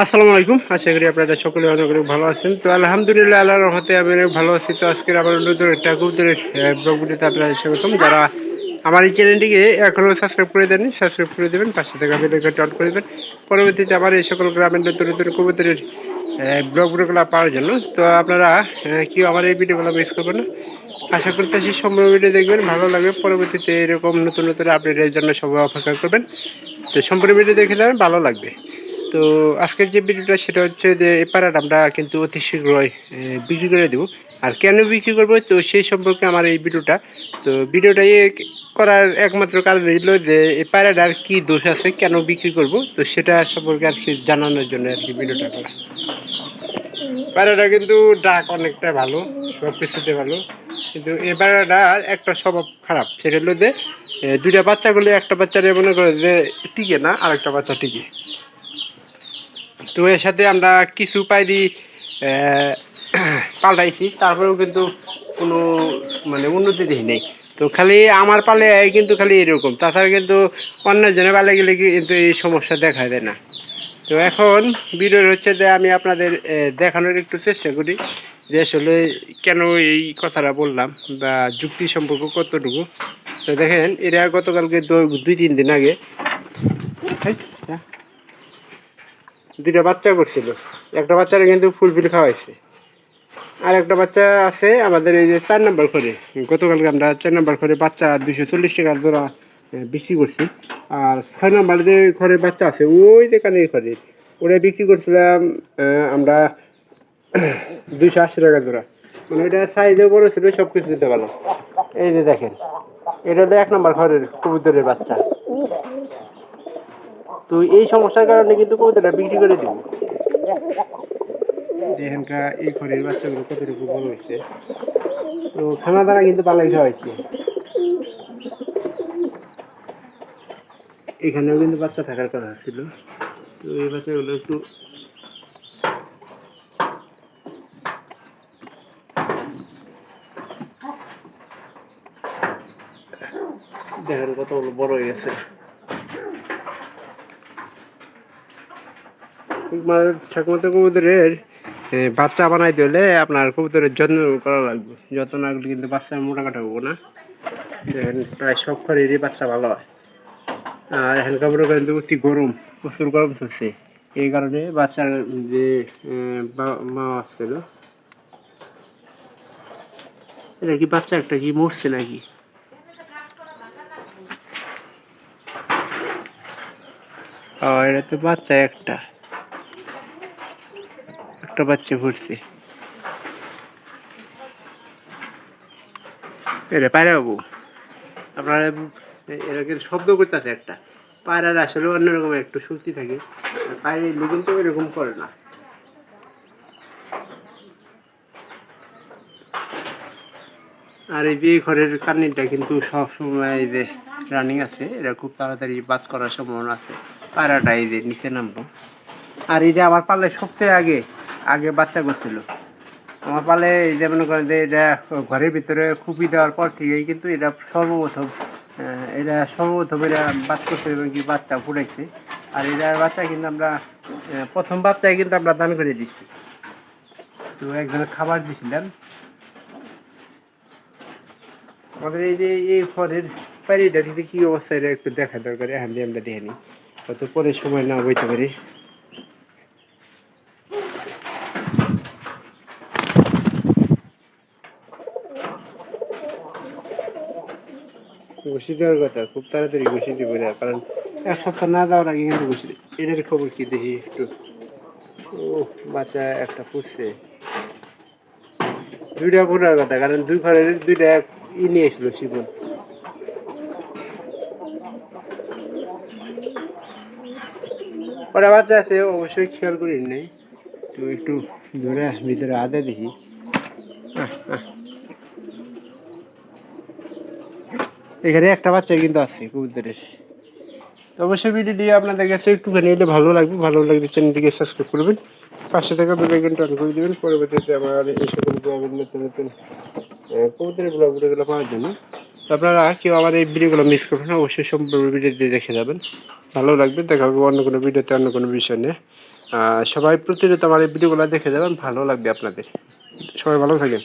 আসসালামু আলাইকুম। আশা করি আপনারা সকলে অনেক অনেক ভালো আছেন। তো আলহামদুলিল্লাহ আল্লাহর রহমতে আমি অনেক ভালো আছি। তো আজকের আবার নতুন একটা কবুতরের ব্লগ ভিডিওতে আপনাদের স্বাগতম। যারা আমার এই চ্যানেলটিকে এখনও সাবস্ক্রাইব করে দেননি, সাবস্ক্রাইব করে দেবেন, পাশে থাকা বেল আইকনটি অন করে দেবেন। পরবর্তীতে আমার এই সকল গ্রামের নতুন নতুন কবুতরের ব্লগ ভিডিওগুলো পাওয়ার জন্য। তো আপনারা কেউ আমার এই ভিডিওগুলো মিস করবেন না। আশা করতেছি সম্পূর্ণ ভিডিও দেখবেন, ভালো লাগবে। পরবর্তীতে এরকম নতুন নতুন আপডেটের জন্য সবাই অপেক্ষা করবেন। তো সম্পূর্ণ ভিডিও দেখে যাবেন, ভালো লাগবে। তো আজকের যে ভিডিওটা সেটা হচ্ছে যে এই পাড়াটা আমরা কিন্তু অতি শীঘ্রই বিক্রি করে দেবো। আর কেন বিক্রি করবো তো সেই সম্পর্কে আমার এই ভিডিওটা। তো ভিডিওটা করার একমাত্র কারণ হলো যে এই পাড়াটার কী দোষ আছে, কেন বিক্রি করব, তো সেটা সম্পর্কে আর কি জানানোর জন্য আর কি ভিডিওটা করা। পাড়াটা কিন্তু ডাক অনেকটা ভালো, সব কিছুতে ভালো, কিন্তু এই পাড়াটার একটা স্বভাব খারাপ। সেটা হলো যে দুইটা বাচ্চা করলে একটা বাচ্চারে মনে করে যে টিকে না, আর একটা বাচ্চা টিকে। তো এর সাথে আমরা কিছু পাইরি পাল্টাইছি, তারপরেও কিন্তু কোনো মানে উন্নতি দেখি নেই। তো খালি আমার পালে কিন্তু খালি এরকম, তাছাড়া কিন্তু অন্যজনের পালে গেলে কিন্তু এই সমস্যা দেখা দেয় না। তো এখন ভিডিও হচ্ছে যে আমি আপনাদের দেখানোর একটু চেষ্টা করি যে আসলে কেন এই কথাটা বললাম বা যুক্তি সম্পর্ক কতটুকু। তো দেখেন, এরা গতকালকে 2-3 দিন আগে দুইটা বাচ্চা করছিল। একটা বাচ্চারা কিন্তু ফুলফিল খাওয়াইছে, আর একটা বাচ্চা আছে আমাদের এই যে 4 নম্বর ঘরে। গতকালকে আমরা 4 নম্বর ঘরে বাচ্চা 240 টাকা জোড়া বিক্রি করছি। আর 6 নম্বর যে ঘরে বাচ্চা আছে ওই যে কানের ঘরে, ওটা বিক্রি করছিলাম আমরা 280 টাকা জোড়া। মানে এটা সাইজও বড় ছিল, সব কিছু দিতে পারলো। এই যে দেখেন, এটা হলো 1 নম্বর ঘরের কবুতরের বাচ্চা। তো এই সমস্যার কারণে কিন্তু কবুতরটা বিক্রি করে দিব। এখানকার এই ঘরের বাচ্চাগুলো কতটুকু বড় হয়েছে। তো খানা দানা কিন্তু পালাই খাওয়া হয়েছে। এখানেও কিন্তু বাচ্চা থাকার কথা ছিল। তো এই বাচ্চাগুলো একটু দেখেন কতগুলো বড় হয়ে গেছে। ঠাকুমাতে কবুতরের বাচ্চা বানাইতে হলে আপনার কবুতরের যত্ন করা লাগবে। যত্ন না করলে কিন্তু বাচ্চা মোটা কাটা হবো না। দেখেন প্রায় সব ঘরেরই বাচ্চা ভালো হয়। আর এখানকার কিন্তু অতি গরম, প্রচুর গরম চলছে। এই কারণে বাচ্চার যে মা আসছিল, এটা কি বাচ্চা একটা কি মরছে নাকি? এটা তো বাচ্চা একটা বাচ্চা ফুটছে। এটা পায়রা বাবু, আপনারা এরা কিন্তু শব্দ করতেছে একটা। পায়রার আসলে অন্যরকম একটু শক্তি থাকে, পায়রার লোক কিন্তু এরকম করে না। আর এই যে ঘরের কান্নিটা কিন্তু সবসময় এই যে রানিং আছে, এটা খুব তাড়াতাড়ি বাস করার সম্ভাবনা আছে। পায়রাটা এই যে নিচে নামবো। আর এই যে আমার পালে সবচেয়ে আগে আগে বাচ্চা করছিল আমার পালে। এই যে মনে করেন যে এটা ঘরের ভিতরে খুপি দেওয়ার পর থেকেই কিন্তু এটা সর্বপ্রথম এটা বাচ্চা করছে এবং কি বাচ্চা ফুটাইছে। আর এটার বাচ্চা কিন্তু আমরা প্রথম বাচ্চায় কিন্তু আমরা দান করে দিচ্ছি। তো একজনের খাবার দিয়েছিলাম। আমাদের এই যে এই ঘরের বাড়িটা দিতে কী অবস্থা, এটা একটু দেখা দরকার। এখান দিয়ে আমরা দেখে নিই, কত পরে সময় না বইতে পারি। ঘুষি দেওয়ার কথা, খুব তাড়াতাড়ি ঘুষি দিব না, কারণ 1 সপ্তাহ না যাওয়ার আগে কিন্তু ঘুষি। এটার খবর কি দেখি একটু। ও বাচ্চা একটা ফুটছে, 2টা ফোটার কথা, কারণ 2 ঘরের 2টা নিয়ে এসেছিল শিবন। ওরা বাচ্চা আছে অবশ্যই খেয়াল করি নাই, তো একটু ধরে ভিতরে আদা দেখি। এখানে একটা বাচ্চা কিন্তু আছে কবুতরের। তো অবশ্যই ভিডিওটি আপনাদের কাছে একটুখানি এলে ভালো লাগবে। ভালো লাগলে চ্যানেলটিকে সাবস্ক্রাইব করবেন, পাশে থাকা বেল আইকনটা অন করে দেবেন। পরবর্তীতে আমার এই সকল নতুন নতুন কবুতরের ভিডিওগুলো পাওয়ার জন্য। তো আপনারা কেউ আমার এই ভিডিওগুলো মিস করবেন না, অবশ্যই সম্পূর্ণ ভিডিওটি দেখে যাবেন, ভালো লাগবে। দেখা হবে অন্য কোনো ভিডিওতে, অন্য কোনো বিষয় নিয়ে। সবাই প্রতিনিয়ত আমার এই ভিডিওগুলো দেখে যাবেন, ভালো লাগবে আপনাদের। সবাই ভালো থাকেন।